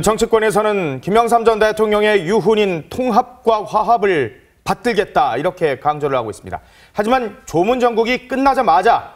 정치권에서는 김영삼 전 대통령의 유훈인 통합과 화합을 받들겠다 이렇게 강조를 하고 있습니다. 하지만 조문 정국이 끝나자마자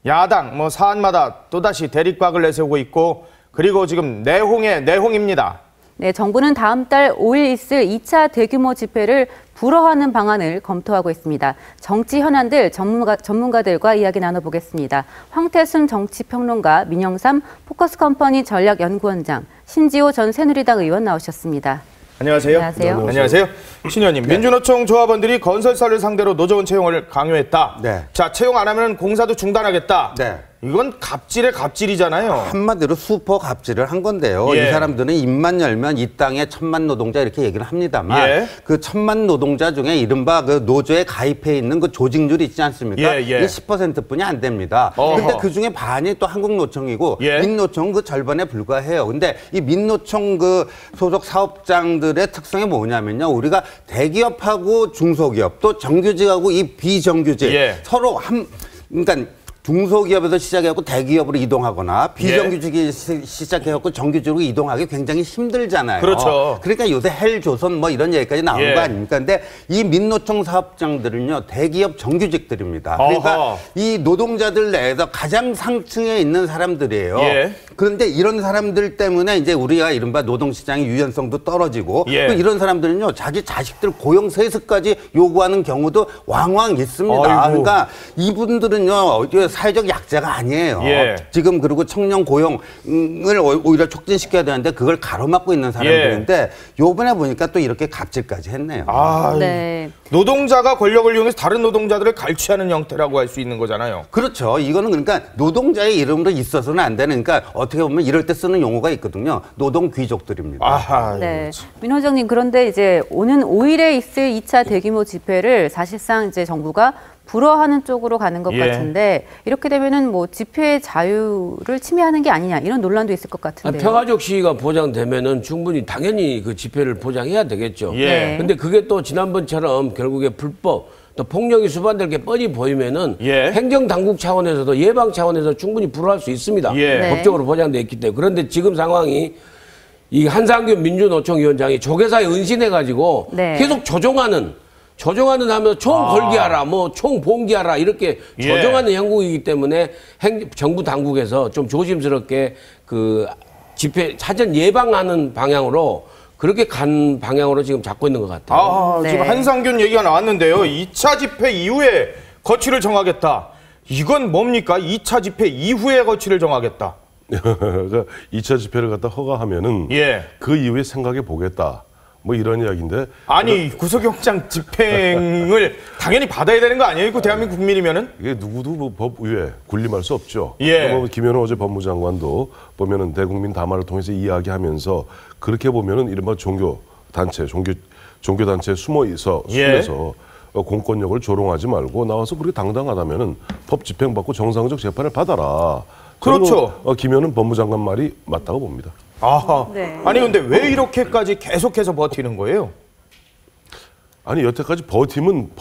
야당 사안마다 또다시 대립각을 내세우고 있고 그리고 지금 내홍입니다. 네, 정부는 다음 달 5일 있을 2차 대규모 집회를 불허하는 방안을 검토하고 있습니다. 정치 현안들 전문가들과 이야기 나눠보겠습니다. 황태순 정치평론가, 민영삼 포커스컴퍼니 전략연구원장, 신지호 전 새누리당 의원 나오셨습니다. 안녕하세요. 안녕하세요. 안녕하세요. 신 의원님, 네. 민주노총 조합원들이 건설사를 상대로 노조원 채용을 강요했다. 네. 자, 채용 안 하면 공사도 중단하겠다. 네. 이건 갑질의 갑질이잖아요. 한마디로 슈퍼 갑질을 한 건데요. 예. 이 사람들은 입만 열면 이 땅에 1000만 노동자 이렇게 얘기를 합니다만 예. 그 1000만 노동자 중에 이른바 그 노조에 가입해 있는 그 조직률이 있지 않습니까? 예, 예. 이게 10%뿐이 안 됩니다. 근데 그 중에 반이 또 한국노총이고 예. 민노총 그 절반에 불과해요. 근데 이 민노총 그 소속 사업장들의 특성이 뭐냐면요. 우리가 대기업하고 중소기업 또 정규직하고 이 비정규직 예. 서로 그러니까 중소기업에서 시작해갖고 대기업으로 이동하거나 비정규직이 시작해갖고 정규직으로 이동하기 굉장히 힘들잖아요. 그렇죠. 그러니까 요새 헬조선 이런 얘기까지 나오는 거 아닙니까? 근데 이 민노총 사업장들은요 대기업 정규직들입니다. 그러니까 이 노동자들 내에서 가장 상층에 있는 사람들이에요. 예. 그런데 이런 사람들 때문에 이제 우리가 이른바 노동시장의 유연성도 떨어지고 또 이런 사람들은요 자기 자식들 고용 세습까지 요구하는 경우도 왕왕 있습니다. 아이고. 그러니까 이분들은요 사회적 약자가 아니에요. 예. 지금 그리고 청년 고용을 오히려 촉진시켜야 되는데 그걸 가로막고 있는 사람들인데 요번에 보니까 또 이렇게 갑질까지 했네요. 네. 노동자가 권력을 이용해서 다른 노동자들을 갈취하는 형태라고 할 수 있는 거잖아요. 그렇죠. 이거는 그러니까 노동자의 이름으로 있어서는 안 되는, 그러니까 어떻게 보면 이럴 때 쓰는 용어가 있거든요. 노동 귀족들입니다. 아하, 네. 민 원장님, 그런데 이제 오는 5일에 있을 2차 대규모 집회를 사실상 이제 정부가 불허하는 쪽으로 가는 것 같은데 이렇게 되면은 집회 자유를 침해하는 게 아니냐 이런 논란도 있을 것 같은데요. 평화적 시위가 보장되면은 충분히 당연히 그 집회를 보장해야 되겠죠. 예. 근데 그게 또 지난번처럼 결국에 불법 또 폭력이 수반될 게 뻔히 보이면은 행정 당국 차원에서도 예방 차원에서 충분히 불허할 수 있습니다. 법적으로 보장돼 있기 때문에. 그런데 지금 상황이 이 한상균 민주노총 위원장이 조계사에 은신해가지고 계속 조종하는 하면서 총 걸기하라, 총 봉기하라 이렇게 조정하는 형국이기 때문에 정부 당국에서 좀 조심스럽게 그 집회 사전 예방하는 방향으로 그렇게 간 방향으로 지금 잡고 있는 것 같아요. 지금 한상균 얘기가 나왔는데요. 2차 집회 이후에 거취를 정하겠다. 이건 뭡니까? 2차 집회 이후에 거취를 정하겠다. 그러니까 2차 집회를 갖다 허가하면은 그 이후에 생각해 보겠다. 이런 이야기인데. 아니, 구속영장 집행을 당연히 받아야 되는 거 아니에요? 대한민국 국민이면은? 이게 누구도 법 위에 군림할 수 없죠. 김현우 어제 법무장관도 보면은 대국민 담화를 통해서 이야기하면서 그렇게 보면은 이른바 종교단체 숨어서 공권력을 조롱하지 말고 나와서 그렇게 당당하다면은 법 집행받고 정상적 재판을 받아라. 그렇죠. 김현우 법무장관 말이 맞다고 봅니다. 아니 근데 왜 이렇게까지 계속해서 버티는 거예요? 아니 여태까지 버티면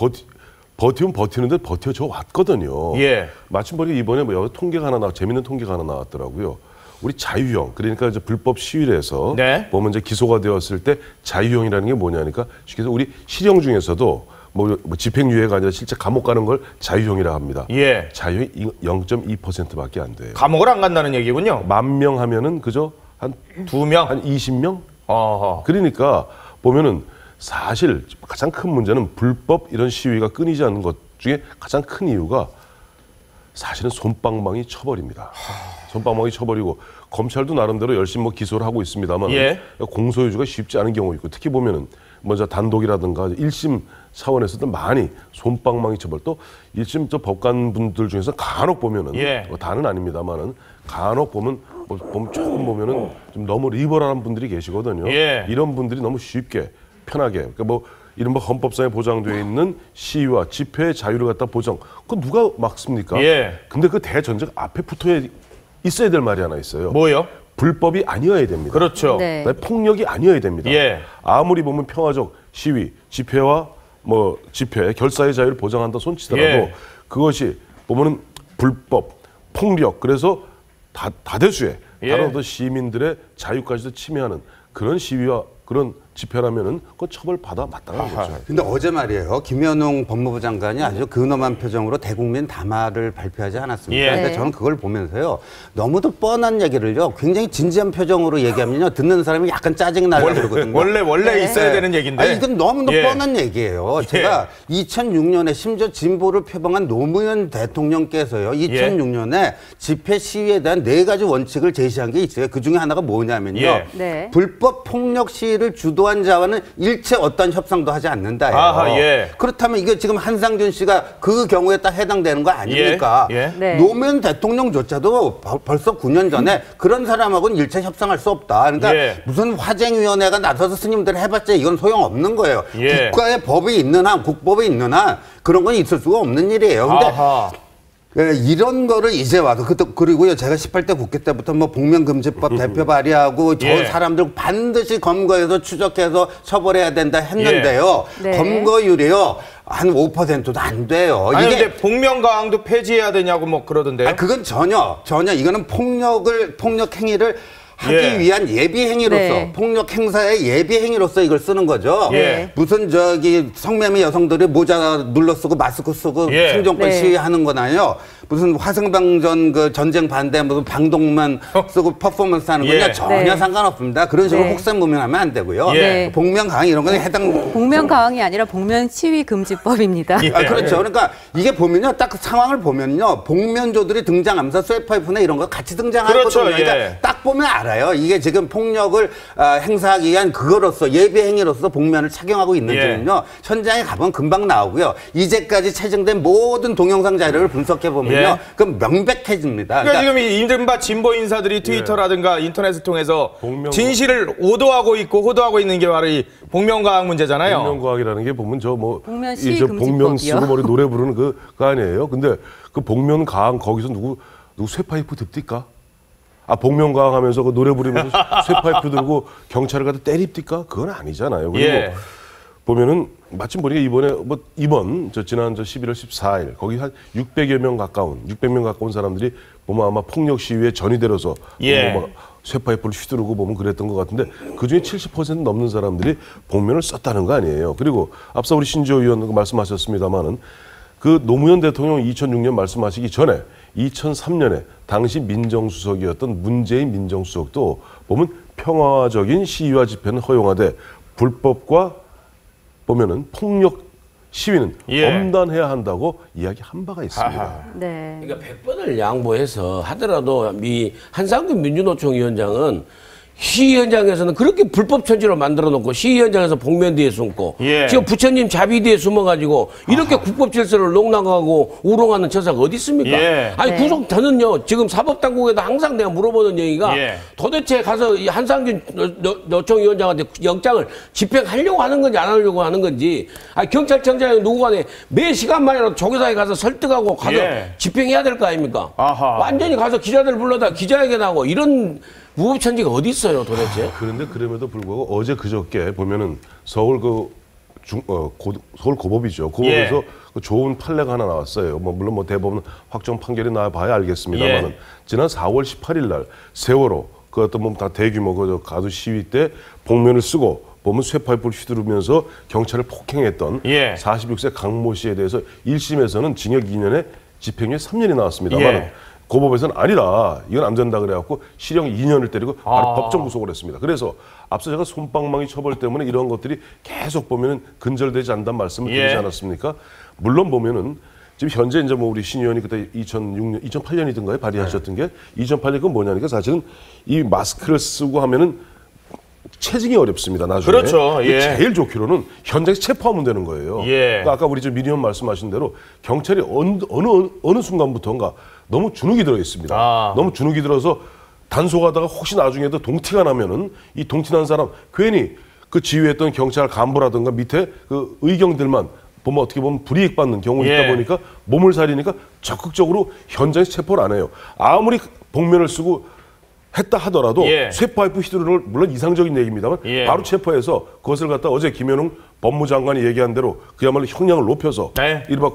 버티는데 버텨져 왔거든요. 마침 보니까 이번에 통계가 재밌는 통계가 하나 나왔더라고요. 우리 자유형, 그러니까 이제 불법 시위를 해서 보면 이제 기소가 되었을 때 자유형이라는 게 뭐냐니까 쉽게 해서 우리 실형 중에서도 집행유예가 아니라 실제 감옥 가는 걸 자유형이라 합니다. 자유형이 0.2%밖에 안 돼요. 감옥을 안 간다는 얘기군요. 10,000명 하면은 그저 한 2명? 한 20명? 그러니까 보면은 사실 가장 큰 문제는 불법 이런 시위가 끊이지 않는 것 중에 가장 큰 이유가 사실은 솜방망이 처벌입니다. 솜방망이 처벌이고 검찰도 나름대로 열심히 기소를 하고 있습니다만 공소유지가 쉽지 않은 경우 있고 특히 보면은 먼저 단독이라든가 1심 차원에서도 많이 솜방망이 처벌 또 1심 법관분들 중에서 간혹 보면은 다는 아닙니다만은 간혹 보면 조금 보면은 좀 너무 리버럴한 분들이 계시거든요. 이런 분들이 너무 쉽게 편하게 그러니까 이른바 헌법상에 보장되어 있는 시위와 집회의 자유를 갖다 보장. 그건 누가 막습니까? 근데 그 대전제가 앞에 붙어 있어야 될 말이 하나 있어요. 뭐요? 불법이 아니어야 됩니다. 그렇죠. 폭력이 아니어야 됩니다. 아무리 보면 평화적 시위, 집회와 집회, 결사의 자유를 보장한다 손치더라도 그것이 보면은 불법, 폭력, 그래서 다대수의 다른 어떤 시민들의 자유까지도 침해하는 그런 시위와 그런 집회라면은 그건 처벌받아 마땅한 거죠. 근데 어제 말이에요. 김연웅 법무부 장관이 아주 근엄한 표정으로 대국민 담화를 발표하지 않았습니까? 예. 근데 저는 그걸 보면서요. 너무도 뻔한 얘기를요. 굉장히 진지한 표정으로 얘기하면요. 듣는 사람이 약간 짜증 나려고 그러거든요. 원래 있어야 되는 얘기인데. 아니, 이건 너무나 뻔한 얘기예요. 제가 2006년에 심지어 진보를 표방한 노무현 대통령께서요. 2006년에 집회 시위에 대한 4가지 원칙을 제시한 게 있어요. 그 중에 하나가 뭐냐면요. 네. 불법 폭력 시위를 주도한 자와는 일체 어떤 협상도 하지 않는다예요. 아하, 예. 그렇다면 이게 지금 한상준 씨가 그 경우에 딱 해당되는 거 아닙니까? 예. 네. 노무현 대통령조차도 벌써 9년 전에 그런 사람하고는 일체 협상할 수 없다. 그러니까 예. 무슨 화쟁위원회가 나서서 스님들 해봤자 이건 소용없는 거예요. 예. 국가의 법이 있는 한, 국법이 있는 한 그런 건 있을 수가 없는 일이에요. 근데 아하. 예, 이런 거를 이제 와서 그리고요 제가 18대 국회 때부터 뭐 복면금지법 대표 발의하고 저 예. 사람들 반드시 검거해서 추적해서 처벌해야 된다 했는데요. 예. 네. 검거율이요 한 5%도 안 돼요. 아니 이게 근데 복면가왕도 폐지해야 되냐고 뭐 그러던데요. 그건 전혀 이거는 폭력 행위를 하기 예. 위한 예비 행위로서 네. 폭력 행사의 예비 행위로서 이걸 쓰는 거죠. 예. 무슨 성매매 여성들이 모자 눌러 쓰고 마스크 쓰고 예. 승정권 네. 시위하는 거나요? 무슨 화성방전 그 전쟁 반대 무슨 방독만 쓰고 퍼포먼스 하는 거냐? 예. 전혀 네. 상관없습니다. 그런 식으로 네. 혹사무명하면 안 되고요. 예. 복면 강의 이런 거는 해당. 복면 가왕이 아니라 복면 시위 금지법입니다. 그렇죠. 그러니까 이게 보면요, 딱 그 상황을 보면요, 복면조들이 등장하면서 쇠파이프나 이런 거 같이 등장하거든요. 그렇죠. 그러니까 예. 딱 보면 알아요. 이게 지금 폭력을 행사하기 위한 그거로서 예비 행위로서 복면을 착용하고 있는지는요, 현장에 가보면 금방 나오고요. 이제까지 채증된 모든 동영상 자료를 분석해 보면요, 그럼 명백해집니다. 그러니까 지금 이 이른바 진보 인사들이 트위터라든가 인터넷을 통해서 진실을 오도하고 있고 호도하고 있는 게 바로 이 복면가왕 문제잖아요. 복면가왕이라는 게 보면 저 뭐 복면 시위 복면 금지법이요. 쓰고 머리 노래 부르는 그 아니에요. 근데 그 복면가왕 거기서 누구 쇠파이프 듭니까? 복면가왕 하면서 그 노래 부르면서 쇠파이프 들고 경찰을 갖다 때립니까? 그건 아니잖아요. 그리고 보면은 마침 보니까 이번 지난 11월 14일 거기 한 600명 가까운 사람들이 보면 아마 폭력 시위에 전이되어서 막 쇠파이프를 휘두르고 보면 그랬던 것 같은데 그중에 70% 넘는 사람들이 복면을 썼다는 거 아니에요. 그리고 앞서 우리 신지호 의원 말씀하셨습니다마는 그 노무현 대통령 2006년 말씀하시기 전에 2003년에 당시 민정수석이었던 문재인 민정수석도 보면 평화적인 시위와 집회는 허용하되 불법과 보면은 폭력 시위는 엄단해야 한다고 이야기한 바가 있습니다. 네. 그러니까 100번을 양보해서 하더라도 이 한상균 민주노총 위원장은 시위 현장에서는 그렇게 불법 천지로 만들어 놓고 시위 현장에서 복면 뒤에 숨고 지금 부처님 자비 뒤에 숨어가지고 이렇게 국법 질서를 농락하고 우롱하는 처사가 어디 있습니까? 아니 구속전은요 지금 사법당국에도 항상 내가 물어보는 얘기가 도대체 가서 이 한상균 노총 위원장한테 영장을 집행하려고 하는 건지 안 하려고 하는 건지 아니 경찰청장이 누구 간에 매 시간만이라도 조교사에 가서 설득하고 가서 집행해야 될 거 아닙니까? 완전히 가서 기자들 불러다 기자회견하고 이런 무법천지가 어디 있어요, 도대체? 그런데 그럼에도 불구하고 어제 그저께 보면은 서울 서울 고법이죠. 고법에서 그 좋은 판례가 하나 나왔어요. 물론 대법원 확정 판결이 나와봐야 알겠습니다만은 지난 4월 18일 날 세월호 그 어떤 다 대규모 가두 시위 때 복면을 쓰고 보면 쇠파이프를 휘두르면서 경찰을 폭행했던 46세 강모 씨에 대해서 1심에서는 징역 2년에 집행유예 3년이 나왔습니다만 고법에서는 아니다. 이건 안 된다 그래갖고 실형 2년을 때리고 바로 법정 구속을 했습니다. 그래서 앞서 제가 솜방망이 처벌 때문에 이런 것들이 계속 보면은 근절되지 않는다는 말씀을 드리지 않았습니까? 물론 보면은 지금 현재 이제 우리 신 의원이 그때 2008년이든가에 발의하셨던 게 2008년 그건 뭐냐니까 사실은 이 마스크를 쓰고 하면은 체증이 어렵습니다. 나중에. 그렇죠. 제일 좋기로는 현장에서 체포하면 되는 거예요. 그러니까 아까 우리 민 의원 말씀하신 대로 경찰이 어느 순간부터인가 너무 주눅이 들어 있습니다. 너무 주눅이 들어서 단속하다가 혹시 나중에도 동티가 나면은 이 동티난 사람 괜히 그 지휘했던 경찰 간부라든가 밑에 그 의경들만 보면 어떻게 보면 불이익 받는 경우가 있다 보니까 몸을 사리니까 적극적으로 현장에서 체포를 안 해요. 아무리 복면을 쓰고 했다 하더라도 쇠파이프 휘두르는 물론 이상적인 얘기입니다만 바로 체포해서 그것을 갖다 어제 김현웅 법무장관이 얘기한 대로 그야말로 형량을 높여서 이른바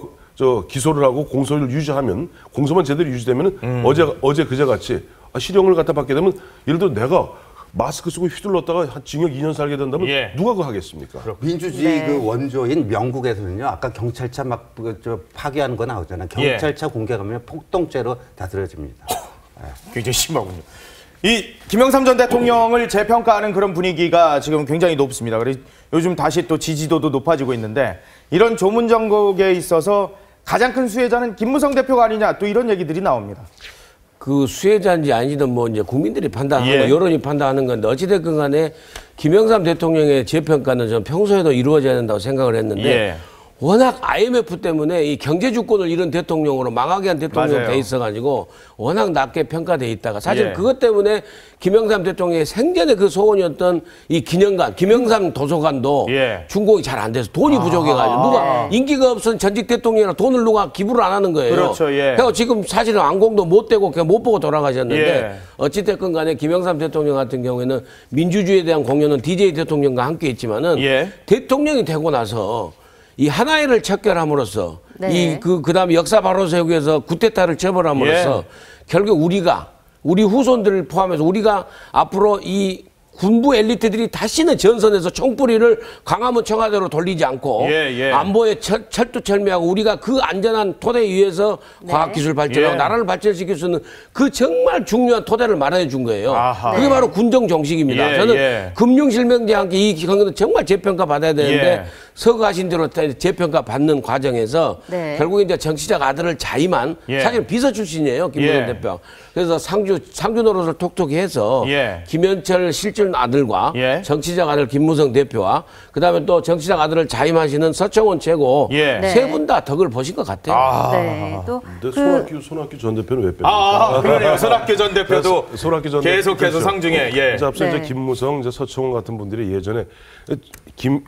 기소를 하고 공소를 유지하면 공소만 제대로 유지되면 어제 그제같이 실형을 갖다 받게 되면 예를 들어 내가 마스크 쓰고 휘둘렀다가 징역 2년 살게 된다면 누가 그거 하겠습니까? 민주주의 그 원조인 영국에서는요. 아까 경찰차 막 파괴하는 거 나오잖아요. 경찰차 공격하면 폭동죄로 다스려집니다. 굉장히 심하군요. 이 김영삼 전 대통령을 재평가하는 그런 분위기가 지금 굉장히 높습니다. 그래서 요즘 다시 또 지지도도 높아지고 있는데 이런 조문 정국에 있어서 가장 큰 수혜자는 김무성 대표가 아니냐 또 이런 얘기들이 나옵니다. 그 수혜자인지 아니든 뭐 이제 국민들이 판단하는 거, 여론이 판단하는 건데 어찌됐건 간에 김영삼 대통령의 재평가는 전 평소에도 이루어져야 된다고 생각을 했는데 워낙 IMF 때문에 이 경제 주권을 잃은 대통령으로 망하게 한 대통령이 돼 있어가지고 워낙 낮게 평가돼 있다가 사실 그것 때문에 김영삼 대통령의 생전에 그 소원이었던 이 기념관, 김영삼 도서관도 준공이 잘 안 돼서 돈이 부족해가지고 누가 인기가 없은 전직 대통령이라 돈을 누가 기부를 안 하는 거예요. 그렇죠. 그래서 지금 사실은 완공도 못 되고 그냥 못 보고 돌아가셨는데 어찌됐건 간에 김영삼 대통령 같은 경우에는 민주주의에 대한 공연은 DJ 대통령과 함께 했지만은 대통령이 되고 나서 이 하나회를 척결함으로써 그다음에 역사 바로 세우기위해서 쿠데타를 처벌함으로써 결국 우리 후손들을 포함해서 우리가 앞으로 이 군부 엘리트들이 다시는 전선에서 총뿌리를 광화문 청와대로 돌리지 않고 안보에 철두철미하고 우리가 그 안전한 토대 위에서 과학기술 발전하고 나라를 발전시킬 수 있는 그 정말 중요한 토대를 마련해 준 거예요. 그게 바로 군정 정식입니다. 저는 금융실명제와 함께 이 경우는 정말 재평가 받아야 되는데 서거하신 대로 재평가 받는 과정에서 결국에 이제 정치적 아들을 자임한 사실 비서 출신이에요. 김무성 대표. 그래서 상주 노릇을 톡톡히 해서 김현철 실질 아들과 정치적 아들 김무성 대표와 그다음에 또 정치적 아들을 자임하시는 서청원 최고 세 분 다 덕을 보신 것 같아요. 또 손학규 전 대표는 왜 뺍니까? 그러네요. 손학규 전 대표도 손학규 전 계속해서 그렇죠. 상중에. 앞서 이제 김무성, 이제 서청원 같은 분들이 예전에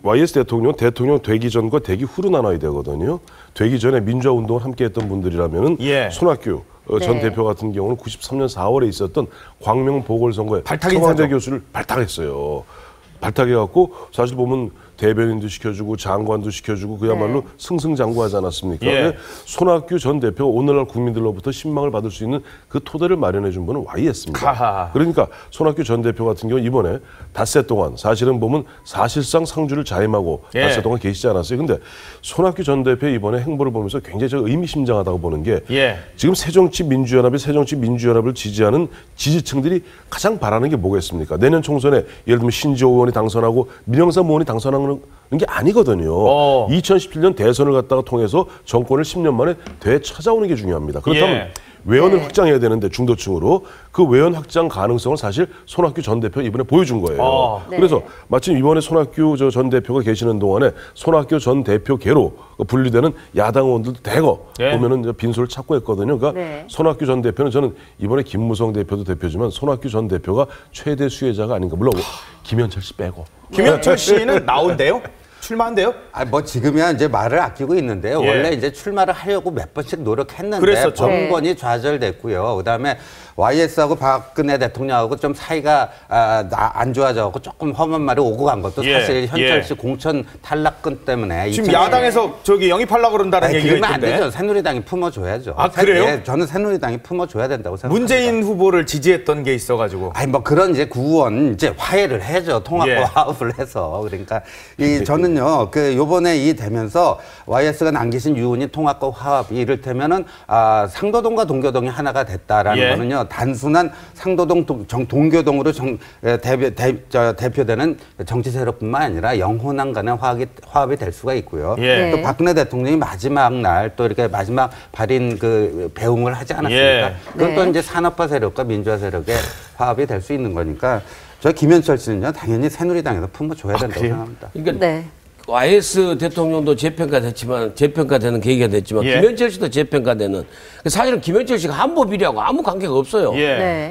YS 대통령 되기 전과 되기 후로 나눠야 되거든요. 되기 전에 민주화 운동을 함께했던 분들이라면은 손학규 전 대표 같은 경우는 93년 4월에 있었던 광명 보궐선거에 청와대 교수를 발탁했어요. 발탁해갖고 사실 보면 대변인도 시켜주고 장관도 시켜주고 그야말로 승승장구하지 않았습니까? 손학규 전 대표가 오늘날 국민들로부터 신망을 받을 수 있는 그 토대를 마련해 준 분은 Y했습니다. 그러니까 손학규 전 대표 같은 경우 이번에 닷새 동안 사실은 보면 사실상 상주를 자임하고 닷새 동안 계시지 않았어요. 근데 손학규 전 대표의 이번에 행보를 보면서 굉장히 의미심장하다고 보는 게 지금 새정치민주연합을 지지하는 지지층들이 가장 바라는 게 뭐겠습니까? 내년 총선에 예를 들면 신지호 의원이 당선하고 민영삼 의원이 당선하는 게 아니거든요. 2017년 대선을 갖다가 통해서 정권을 10년 만에 되찾아오는 게 중요합니다. 그렇다면 외연을 확장해야 되는데 중도층으로 그 외연 확장 가능성을 사실 손학규 전 대표가 이번에 보여준 거예요. 그래서 마침 이번에 손학규 전 대표가 계시는 동안에 손학규 전 대표계로 분류되는 야당 의원들도 대거 보면은 빈소를 찾고 했거든요. 그러니까 손학규 전 대표는 저는 이번에 김무성 대표도 대표지만 손학규 전 대표가 최대 수혜자가 아닌가. 물론 김현철 씨 빼고. 김현철 씨는 나온대요? 출마한대요? 뭐 지금이야 이제 말을 아끼고 있는데요. 원래 이제 출마를 하려고 몇 번씩 노력했는데 번번이 좌절됐고요. 그다음에 YS하고 박근혜 대통령하고 좀 사이가 안 좋아져갖고 조금 험한 말이 오고 간 것도 사실 현철 씨 공천 탈락건 때문에 지금 야당에서 영입하려고 그런다는 얘기가 있던데. 그러면 안 되죠. 새누리당이 품어줘야죠. 그래요? 저는 새누리당이 품어줘야 된다고 생각합니다. 문재인 후보를 지지했던 게 있어가지고. 뭐 그런 이제 구원 이제 화해를 해죠. 통합과 화합을 해서. 그러니까 저는요 요번에 이 되면서 YS가 남기신 유언이 통합과 화합이 이를테면은 상도동과 동교동이 하나가 됐다라는 거는요. 단순한 상도동 동교동으로 대표되는 정치 세력뿐만 아니라 영혼한 간의 화합이 될 수가 있고요. 또 박근혜 대통령이 마지막 날 또 이렇게 마지막 발인 그 배웅을 하지 않았습니까? 그건 또 이제 산업화 세력과 민주화 세력의 화합이 될 수 있는 거니까 저 김현철 씨는요 당연히 새누리당에서 품어줘야 된다고 생각합니다. 그러니까 YS 대통령도 재평가되는 계기가 됐지만 김현철 씨도 재평가되는 사실은 김현철 씨가 한보 비리하고 아무 관계가 없어요.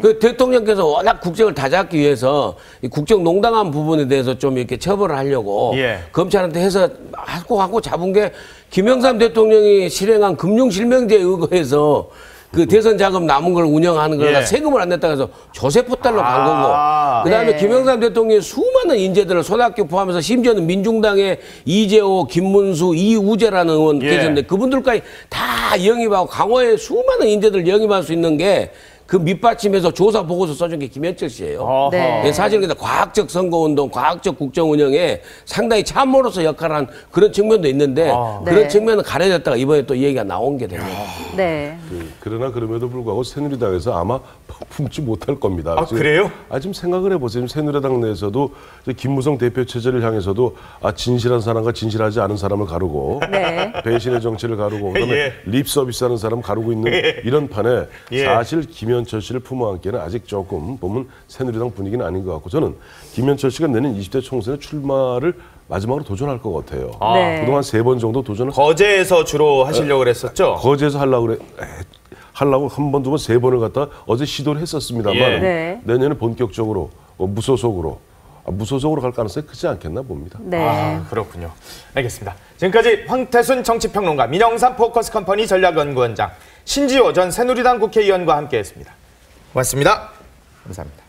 그 대통령께서 워낙 국정을 다잡기 위해서 이 국정 농당한 부분에 대해서 좀 이렇게 처벌을 하려고 검찰한테 해서 하고 잡은 게 김영삼 대통령이 실행한 금융실명제에 의거해서 그 대선 자금 남은 걸 운영하는 거라 세금을 안 냈다고 해서 조세포탈로 간 거고 그다음에 김영삼 대통령이 수많은 인재들을 손학규 포함해서 심지어는 민중당의 이재호, 김문수, 이우재라는 의원 계셨는데 그분들까지 다 영입하고 강호에 수많은 인재들 영입할 수 있는 게 그 밑받침해서 조사 보고서 써준 게 김현철 씨예요. 네. 사실 근데 과학적 선거운동, 과학적 국정운영에 상당히 참모로서 역할을 한 그런 측면도 있는데 그런 네. 측면은 가려졌다가 이번에 또 이 얘기가 나온 게 됩니다. 네. 그러나 그럼에도 불구하고 새누리당에서 아마 품지 못할 겁니다. 아, 그래요? 지금 생각을 해보세요. 지금 새누리당 내에서도 이제 김무성 대표 체제를 향해서도 진실한 사람과 진실하지 않은 사람을 가르고 네. 배신의 정치를 가르고 그다음에 예. 립 서비스하는 사람 가르고 있는 이런 판에 예. 사실 김현철 씨를 품어안기에는 아직 조금 보면 새누리당 분위기는 아닌 것 같고 저는 김현철 씨가 내년 20대 총선에 출마를 마지막으로 도전할 것 같아요. 네. 그동안 3번 정도 도전을 거제에서 주로 하시려고 그랬었죠? 거제에서 하려고 한 번, 두 번, 3번을 갖다 어제 시도를 했었습니다만 예. 네. 내년에 본격적으로 무소속으로 갈 가능성이 크지 않겠나 봅니다. 네. 아, 그렇군요. 알겠습니다. 지금까지 황태순 정치평론가, 민영삼 포커스컴퍼니 전략연구원장, 신지호 전 새누리당 국회의원과 함께했습니다. 고맙습니다. 감사합니다.